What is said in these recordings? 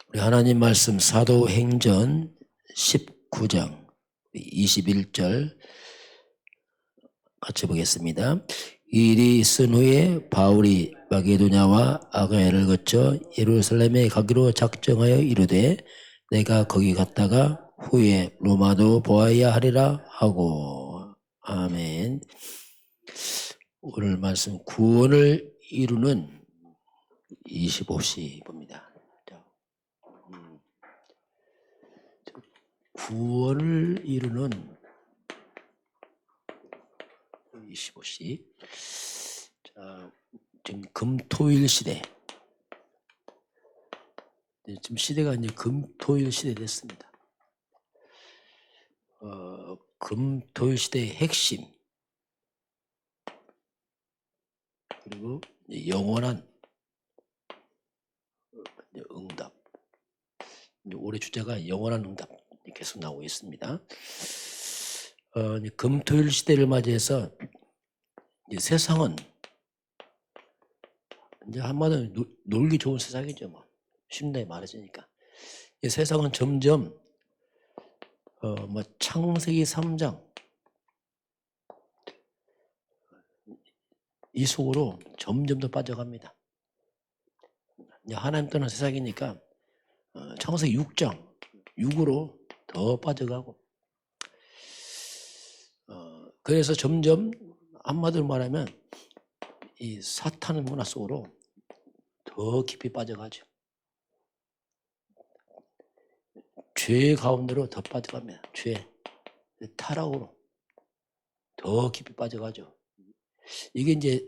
우리 하나님 말씀 사도행전 19장 21절 같이 보겠습니다. 이 일이 있은 후에 바울이 마게도냐와 아가야를 거쳐 예루살렘에 가기로 작정하여 이르되 내가 거기 갔다가 후에 로마도 보아야 하리라 하고. 아멘. 오늘 말씀 구원을 이루는 25시 봅니다. 구원을 이루는 25시. 자, 지금 금토일 시대. 지금 시대가 이제 금토일 시대 됐습니다. 금토일 시대의 핵심, 그리고 영원한 응답. 올해 주제가 영원한 응답 계속 나오고 있습니다. 금토일 시대를 맞이해서 이제 세상은 이제 한마디로 놀기 좋은 세상이죠. 뭐 쉽게 말해주니까 세상은 점점 창세기 3장 이 속으로 점점 더 빠져갑니다. 이제 하나님 떠난 세상이니까 창세기 6장 6으로 더 빠져가고, 그래서 점점 한마디로 말하면 이 사탄의 문화 속으로 더 깊이 빠져가죠. 죄 가운데로 더 빠져갑니다. 죄, 타락으로 더 깊이 빠져가죠. 이게 이제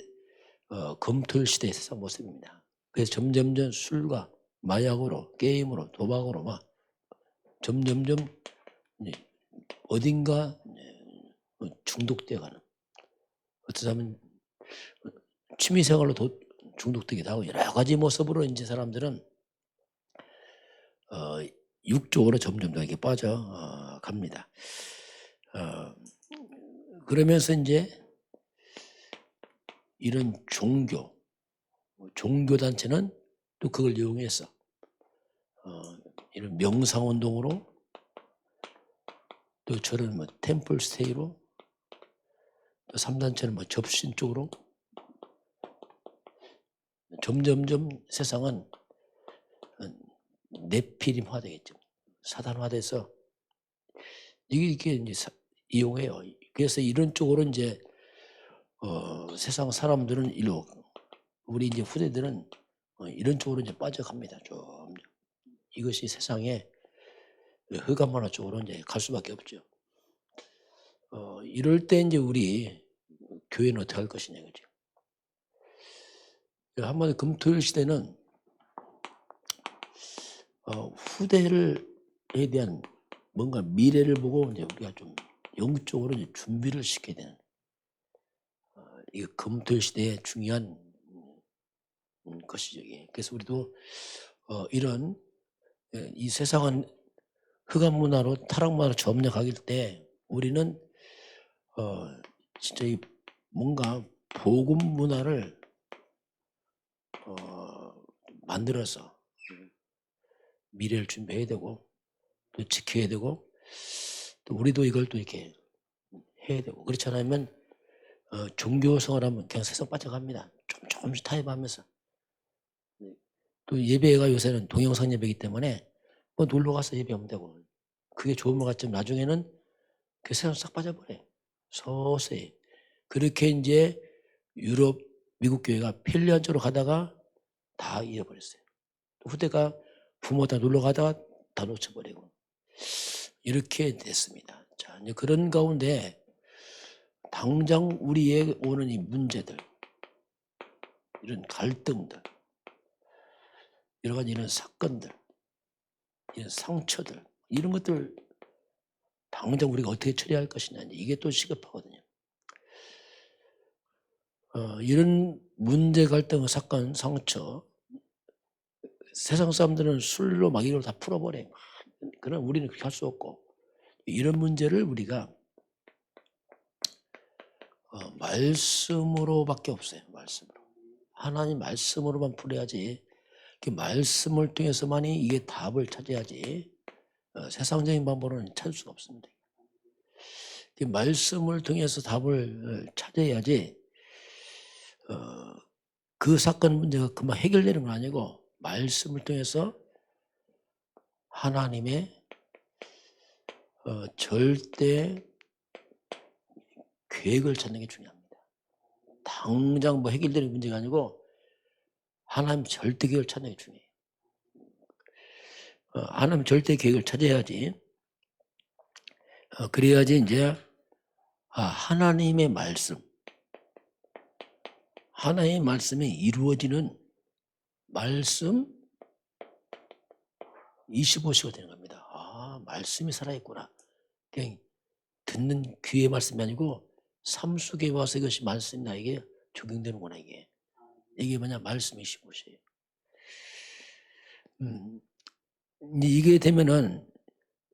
금토일 시대의 세상 모습입니다. 그래서 점점점 술과 마약으로, 게임으로, 도박으로 막 점점점 어딘가 중독되어가는, 어쩌자면 취미생활로 중독되기도 하고 여러 가지 모습으로 이제 사람들은 육적으로 점점 더 이렇게 빠져갑니다. 그러면서 이제 이런 종교단체는 또 그걸 이용해서 이런 명상운동으로, 또 저런 템플 스테이로, 또 3단체는 접신 쪽으로 점점점 세상은 네피림화 되겠죠. 사단화돼서 이게 이제 이용해요. 그래서 이런 쪽으로 이제 세상 사람들은 우리 이제 후대들은 이런 쪽으로 이제 빠져갑니다. 좀 이것이 세상의 흑암 문화 쪽으로 이제 갈 수밖에 없죠. 이럴 때 이제 우리 교회는 어떻게 할 것이냐, 그죠? 한마디 금토일 시대는 후대에 대한 뭔가 미래를 보고 이제 우리가 좀 영적으로 이제 준비를 시켜야 되는, 이게 금토일 시대의 중요한 것이죠. 그래서 우리도 이런 이 세상은 흑암 문화로, 타락 문화로 점령하길 때 우리는 진짜 이 뭔가 복음 문화를 만들어서 미래를 준비해야 되고, 또 지켜야 되고, 또 우리도 이걸 또 이렇게 해야 되고. 그렇지 않으면 종교 생활하면 그냥 세상 빠져갑니다. 조금씩 타협하면서. 또 예배가 요새는 동영상 예배이기 때문에 놀러 가서 예배하면 되고, 그게 좋은 것 같지만 나중에는 그 세상 싹 빠져버려요. 서서히. 그렇게 이제 유럽, 미국 교회가 편리한 쪽으로 가다가 다 잃어버렸어요. 후대가 부모 다 놀러 가다가 다 놓쳐버리고 이렇게 됐습니다. 자, 이제 그런 가운데 당장 우리에게 오는 이 문제들, 이런 갈등들, 여러 가지 이런 사건들, 이런 상처들, 이런 것들 당장 우리가 어떻게 처리할 것이냐, 이게 또 시급하거든요. 이런 문제, 갈등, 사건, 상처, 세상 사람들은 술로 마귀로 다 풀어버려요. 그러나 우리는 그렇게 할 수 없고, 이런 문제를 우리가 말씀으로밖에 없어요. 말씀으로. 하나님 말씀으로만 풀어야지 말씀을 통해서만이 이게 답을 찾아야지 세상적인 방법으로는 찾을 수가 없습니다. 말씀을 통해서 답을 찾아야지 그 사건 문제가 금방 해결되는 건 아니고 말씀을 통해서 하나님의 절대 계획을 찾는 게 중요합니다. 당장 뭐 해결되는 문제가 아니고 하나님 절대 계획을 찾는 게 중요해요. 하나님 절대 계획을 찾아야지. 그래야지 이제 하나님의 말씀, 하나님의 말씀이 이루어지는 말씀 25시가 되는 겁니다. 말씀이 살아있구나. 그냥 듣는 귀의 말씀이 아니고 삶 속에 와서 이것이 말씀이 나에게 적용되는구나. 이게 뭐냐, 말씀 25시예요. 이게 되면은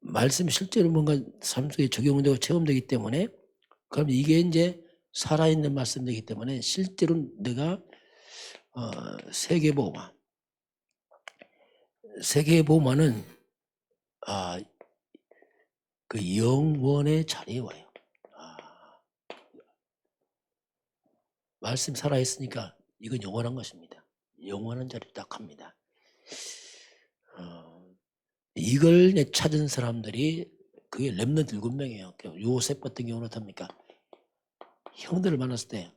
말씀이 실제로 뭔가 삶 속에 적용되고 체험되기 때문에, 그럼 이게 이제 살아있는 말씀이기 때문에 실제로 내가 세계보험은 그 영원의 자리에 와요. 말씀 살아있으니까 이건 영원한 것입니다. 영원한 자리에 딱 합니다. 이걸 찾은 사람들이 그게 렘넌트 7명이에요. 요셉 같은 경우는 어떻습니까? 형들을 만났을 때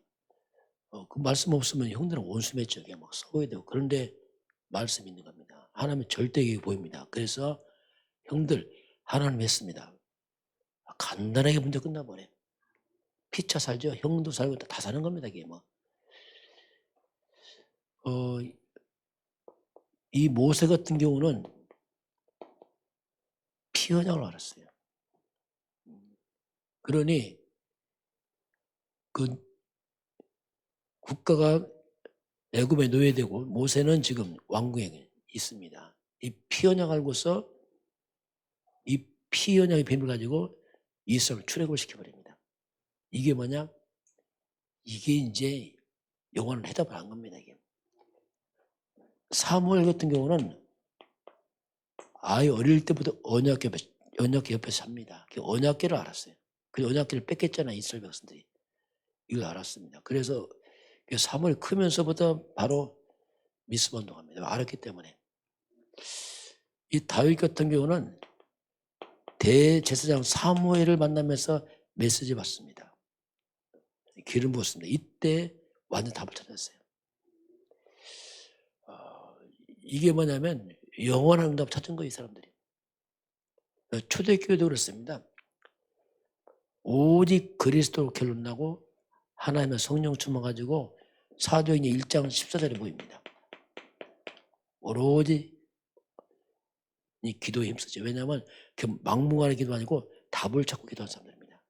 그 말씀 없으면 형들은 원수 맺죠. 막 싸워야 되고. 그런데 말씀이 있는 겁니다. 하나님의 절대계획이 보입니다. 그래서 형들 하나님 했습니다. 간단하게 문제 끝나버려요. 피차 살죠. 형도 살고 다 사는 겁니다. 이게 뭐. 이 모세 같은 경우는 피언약을 알았어요. 그러니 그 국가가 애굽에 노예되고 모세는 지금 왕궁에 있습니다. 이 피언약 알고서 이 피언약의 비밀을 가지고 이스라엘을 출애굽을 시켜버립니다. 이게 뭐냐? 이게 이제 영원한 해답을 한 겁니다. 이게. 사무엘 같은 경우는 아예 어릴 때부터 언약궤 옆에 삽니다. 그 언약궤를 알았어요. 그 언약궤를 뺏겼잖아요. 이스라엘 백성들이. 이걸 알았습니다. 그래서 사무엘 크면서부터 바로 미스바 운동합니다. 알았기 때문에. 이 다윗 같은 경우는 대제사장 사무엘을 만나면서 메시지 받습니다. 기름 부었습니다. 이때 완전 답을 찾았어요. 이게 뭐냐면 영원한 응답 찾은 거예요. 이 사람들이. 초대교회도 그렇습니다. 오직 그리스도로 결론나고 하나님의 성령 충만 가지고 사도행전 1장 14절에 보입니다. 오로지 이 기도에 힘쓰죠. 왜냐하면 막무가내 기도 아니고 답을 찾고 기도하는 사람들입니다.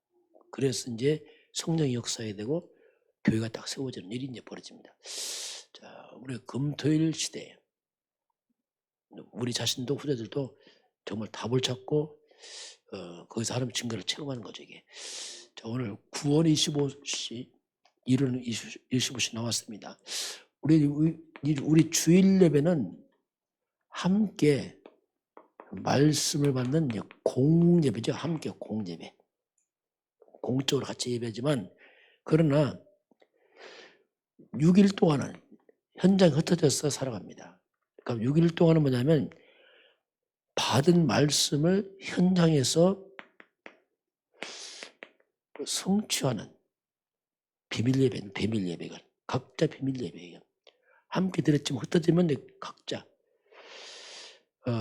그래서 이제 성령이 역사해야 되고 교회가 딱 세워지는 일이 이제 벌어집니다. 자, 우리 금토일 시대에 우리 자신도 후대들도 정말 답을 찾고 거기서 하나님 증거를 체험하는 거죠. 이게. 자, 오늘 9월 25시 이른 25시 나왔습니다. 우리 주일 예배는 함께 말씀을 받는 공예배죠. 함께 공예배. 공적으로 같이 예배지만 그러나 6일 동안은 현장에 흩어져서 살아갑니다. 그러니까 6일 동안은 뭐냐면 받은 말씀을 현장에서 성취하는 비밀 예배가 각자 비밀 예배예요. 함께 들었지만 흩어지면 각자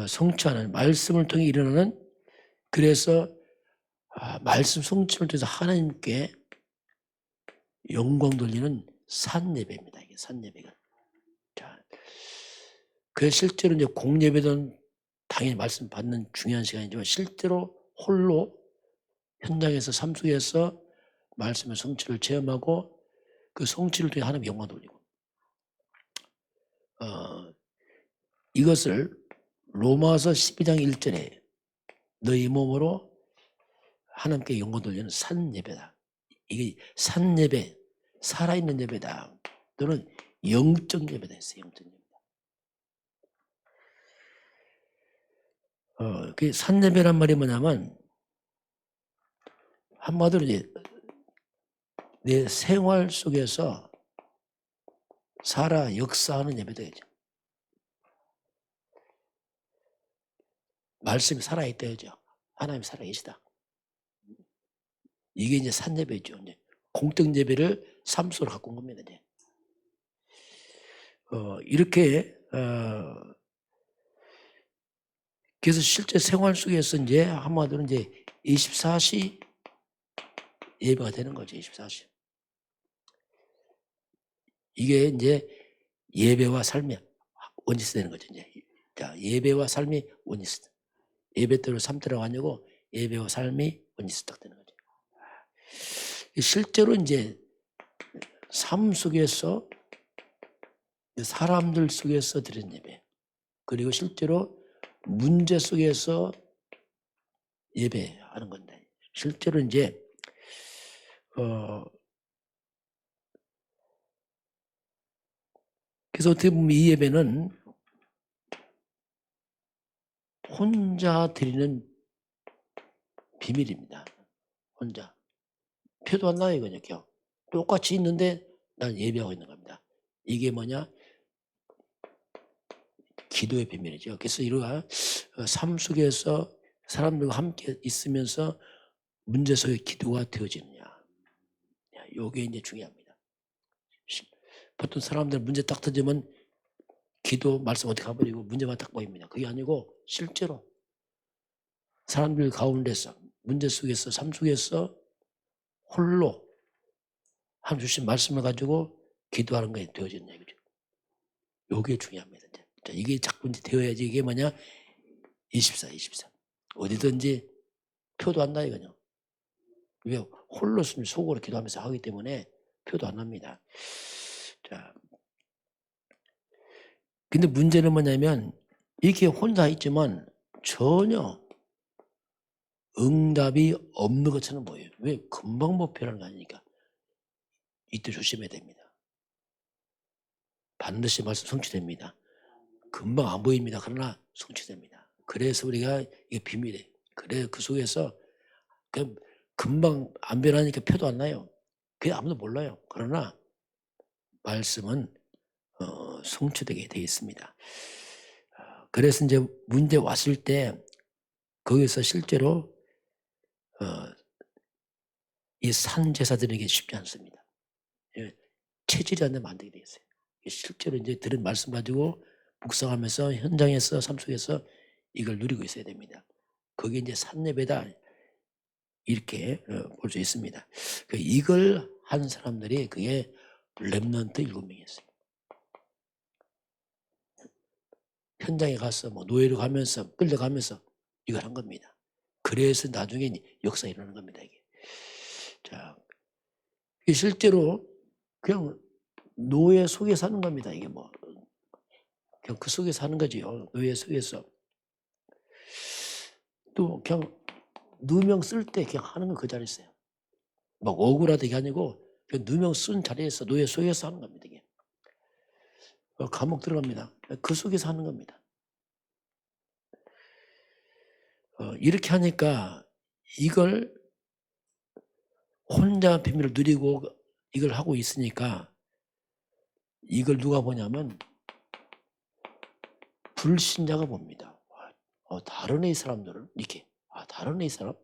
성취하는 말씀을 통해 일어나는, 그래서 말씀 성취를 통해서 하나님께 영광 돌리는 산 예배입니다. 이게 산 예배가. 자, 그래서 실제로 이제 공예배는 당연히 말씀 받는 중요한 시간이지만 실제로 홀로 현장에서 삶 속에서 말씀의 성취를 체험하고 그 성취를 통해 하나님 영광 돌리고 이것을 로마서 12장 1절에 너희 몸으로 하나님께 영광 돌리는 산 예배다. 이게 산 예배, 살아있는 예배다. 또는 영적 예배다 했어요. 영적 예배다. 그 산예배란 말이 뭐냐면 한마디로 이제 내 생활 속에서 살아 역사하는 예배도 되죠. 말씀이 살아있다죠. 하나님이 살아계시다. 이게 이제 산예배죠. 이제 공적 예배를 삶 속으로 갖고 온 겁니다. 이제. 이렇게 그래서 실제 생활 속에서 이제 한마디로 이제 24시 예배가 되는 거죠. 24시. 이게 이제 예배와 삶의 원리스 되는 거죠. 이제. 자, 예배와 삶이 원리스. 예배대로 삶대로 아니고 예배와 삶이 원리스 딱 되는 거죠. 실제로 이제 삶 속에서 사람들 속에서 드리는 예배, 그리고 실제로 문제 속에서 예배하는 건데, 실제로 이제 그래서 어떻게 보면 이 예배는 혼자 드리는 비밀입니다. 혼자. 표도 안 나요, 이거는. 똑같이 있는데 난 예배하고 있는 겁니다. 이게 뭐냐? 기도의 비밀이죠. 그래서 이러한 삶 속에서 사람들과 함께 있으면서 문제 속에 기도가 되어지느냐. 이게 이제 중요합니다. 보통 사람들 문제 딱 터지면 기도 말씀 어떻게 가버리고 문제만 딱 보입니다. 그게 아니고 실제로 사람들 가운데서 문제 속에서 삶 속에서 홀로 하나님 주신 말씀을 가지고 기도하는 게 되어지는 얘기죠. 이게 중요합니다. 자, 이게 자꾸 이제 되어야지. 이게 뭐냐? 24. 어디든지 표도 안 나요, 그냥. 왜? 홀로 속으로 기도하면서 하기 때문에 표도 안 납니다. 자. 근데 문제는 뭐냐면, 이렇게 혼자 있지만 전혀 응답이 없는 것처럼 보여요. 왜? 금방 목표라는 거 아니니까. 이때 조심해야 됩니다. 반드시 말씀 성취됩니다. 금방 안 보입니다. 그러나 성취됩니다. 그래서 우리가 이게 비밀이에요. 그래, 그 속에서 금방 안 변하니까 표도 안 나요. 그게 아무도 몰라요. 그러나 말씀은 성취되게 되어 있습니다. 그래서 이제 문제 왔을 때 거기서 실제로 이 산제사들에게 쉽지 않습니다. 체질이 안 되면 안 되게 되어 있어요. 실제로 이제 들은 말씀 가지고 묵상하면서 현장에서 삶 속에서 이걸 누리고 있어야 됩니다. 그게 이제 산예배다 이렇게 볼 수 있습니다. 이걸 한 사람들이 그게 렘넌트 7명이었어요. 현장에 가서 뭐 노예로 가면서 끌려가면서 이걸 한 겁니다. 그래서 나중에 역사 일어나는 겁니다. 이게. 자, 실제로 그냥 노예 속에 사는 겁니다. 이게 뭐 그냥 그 속에 사는 거지요. 노예 속에서 또 그냥 누명 쓸 때 그냥 하는 건 그 자리에 있어요. 막 억울하다 이게 아니고 그냥 누명 쓴 자리에서 노예 속에서 하는 겁니다. 이게. 감옥 들어갑니다. 그 속에서 하는 겁니다. 이렇게 하니까 이걸 혼자 비밀을 누리고 이걸 하고 있으니까 이걸 누가 보냐면 불신자가 봅니다. 다른 애 사람들은 이렇게 다른 애 사람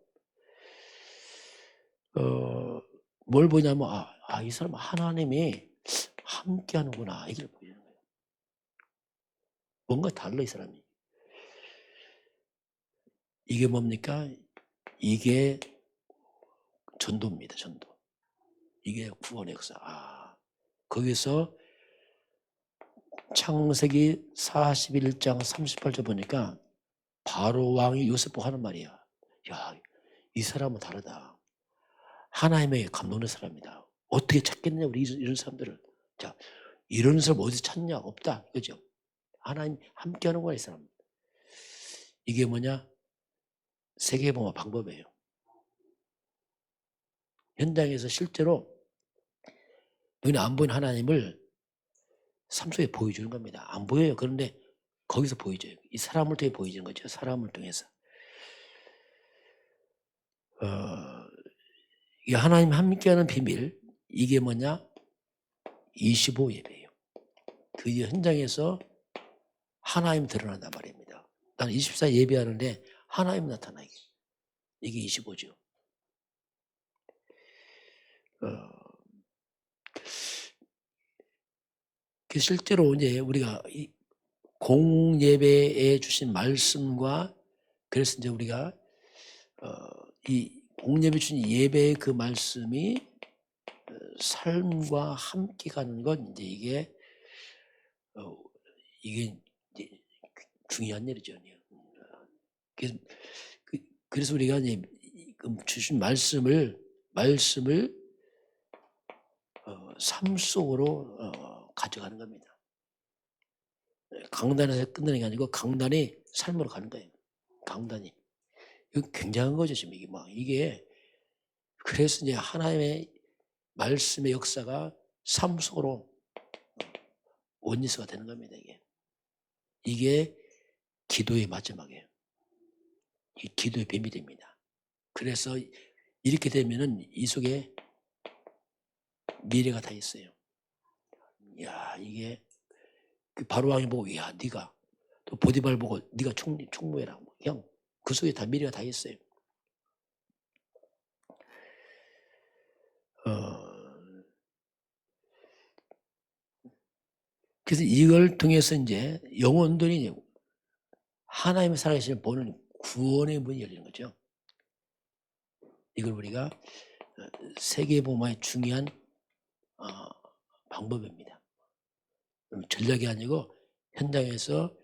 뭘 보냐면 이 사람 하나님이 함께 하는구나 이걸 보이는 거예요. 뭔가 달라 이 사람이. 이게 뭡니까? 이게 전도입니다. 전도. 이게 구원의 역사. 거기서 창세기 41장 38절 보니까 바로 왕이 요셉 보고 하는 말이야. 야, 이 사람은 다르다. 하나님에게 감동된 사람이다. 어떻게 찾겠냐 우리 이런 사람들을. 자, 이런 사람 어디서 찾냐? 없다. 그죠? 하나님 함께 하는 거야 이 사람. 이게 뭐냐? 세계봉화 방법이에요. 현장에서 실제로 눈에 안 보이는 하나님을 삶 속에 보여주는 겁니다. 안 보여요. 그런데 거기서 보이죠. 이 사람을 통해 보이는 거죠. 사람을 통해서. 이 하나님 함께하는 비밀, 이게 뭐냐? 25 예배예요. 그 현장에서 하나님 드러난단 말입니다. 나는 24 예배하는데 하나님 나타나게. 이게 25죠. 실제로 이제 우리가 이 공예배에 주신 말씀과 그래서 이제 우리가 이 공예배 주신 예배의 그 말씀이 삶과 함께 가는 건 이제 이게 이제 중요한 일이죠. 그래서 우리가 이제 주신 말씀을 삶 속으로 가져가는 겁니다. 강단에서 끝내는 게 아니고 강단이 삶으로 가는 거예요. 강단이. 이거 굉장한 거죠, 지금 이게 그래서 이제 하나님의 말씀의 역사가 삶 속으로 원리스가 되는 겁니다. 이게 기도의 마지막이에요. 이 기도의 비밀입니다. 그래서 이렇게 되면은 이 속에 미래가 다 있어요. 야, 이게 그 바로왕이 보고, 야, 네가 또 보디발 보고 네가 총무해라. 그냥 그 속에 다 미래가 다 있어요. 그래서 이걸 통해서 이제 영혼들이 하나님의 살아계심을 보는 구원의 문이 열리는 거죠. 이걸 우리가 세계복음화의 중요한 방법입니다. 전략이 아니고 현장에서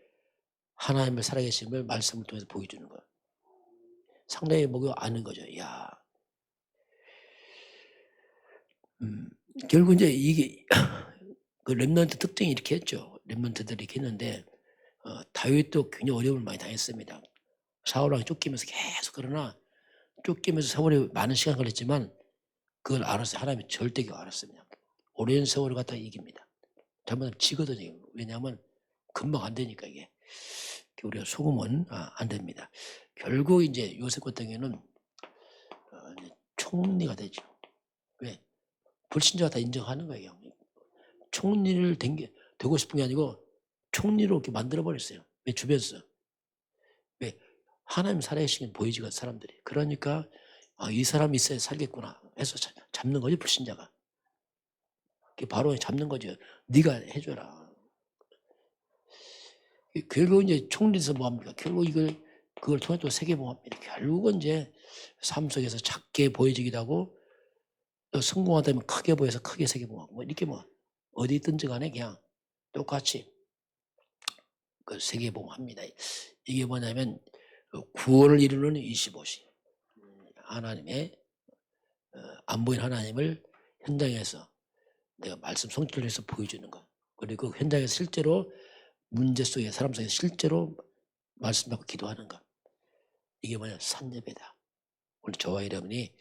하나님의 살아계심을 말씀을 통해서 보여주는 것. 상당히 뭐가 아는 거죠. 야, 결국 이제 이게 그 렘넌트 특징이 이렇게 했죠. 렘넌트들이 이렇게 했는데 다윗도 굉장히 어려움을 많이 당했습니다. 사울왕이 쫓기면서 계속 그러나 쫓기면서 세월이 많은 시간 걸렸지만 그걸 알았어요. 하나님이 절대 그거 알았습니다. 오랜 세월을 갖다가 이깁니다. 잘못하면 지거든요. 왜냐하면 금방 안 되니까 이게. 우리가 속으면 안 됩니다. 결국 이제 요셉 같은 경우는 총리가 되죠. 왜? 불신자가 다 인정하는 거예요. 총리를 되고 싶은 게 아니고 총리로 이렇게 만들어버렸어요. 왜? 주변에서. 왜? 하나님 살아계신 게 보이지가 사람들이. 그러니까 이 사람이 있어야 살겠구나 해서 잡는 거죠. 불신자가. 바로 잡는 거죠. 네가 해줘라. 결국 이제 총리에서 뭐합니까? 결국 그걸 통해 또 세계봉합니다. 결국은 이제 삶 속에서 작게 보여지기도 하고 또 성공하다면 크게 보여서 크게 세계봉하고 이렇게 어디 있든지 간에 그냥 똑같이 그 세계봉합니다. 이게 뭐냐면 구원을 이루는 25시. 하나님의 안 보인 하나님을 현장에서 내가 말씀 성취를 해서 보여주는 것. 그리고 그 현장에서 실제로 문제 속에 사람 속에 실제로 말씀 받고 기도하는 것. 이게 뭐냐? 산예배다. 오늘 저와 여러분이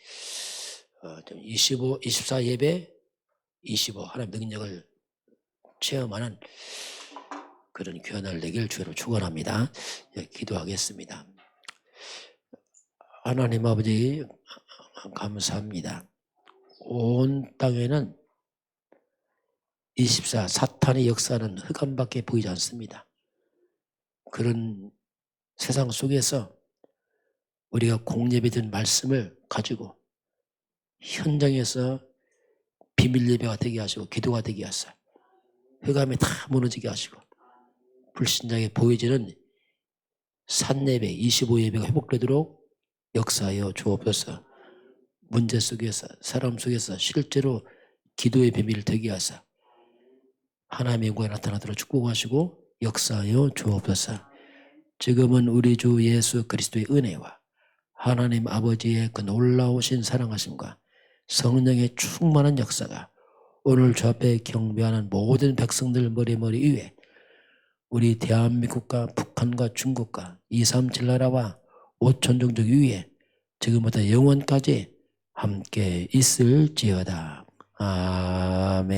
24 예배, 25 하나님 능력을 체험하는 그런 귀한 날 되길 주로 축원합니다. 기도하겠습니다. 하나님 아버지 감사합니다. 온 땅에는 24 사탄의 역사는 흑암밖에 보이지 않습니다. 그런 세상 속에서 우리가 공예배든 말씀을 가지고 현장에서 비밀 예배가 되게 하시고 기도가 되게 하시고 흑암이 다 무너지게 하시고 불신자에게 보여지는 산예배 25 예배가 회복되도록 역사하여 주옵소서. 문제 속에서 사람 속에서 실제로 기도의 비밀을 되게 하사 하나님의 영광이 나타나도록 축복하시고 역사하여 주옵소서. 지금은 우리 주 예수 그리스도의 은혜와 하나님 아버지의 그 놀라우신 사랑하심과 성령의 충만한 역사가 오늘 주 앞에 경배하는 모든 백성들 머리 위에 우리 대한민국과 북한과 중국과 237 나라와 5천 종족 위에 지금부터 영원까지 함께 있을지어다. 아멘.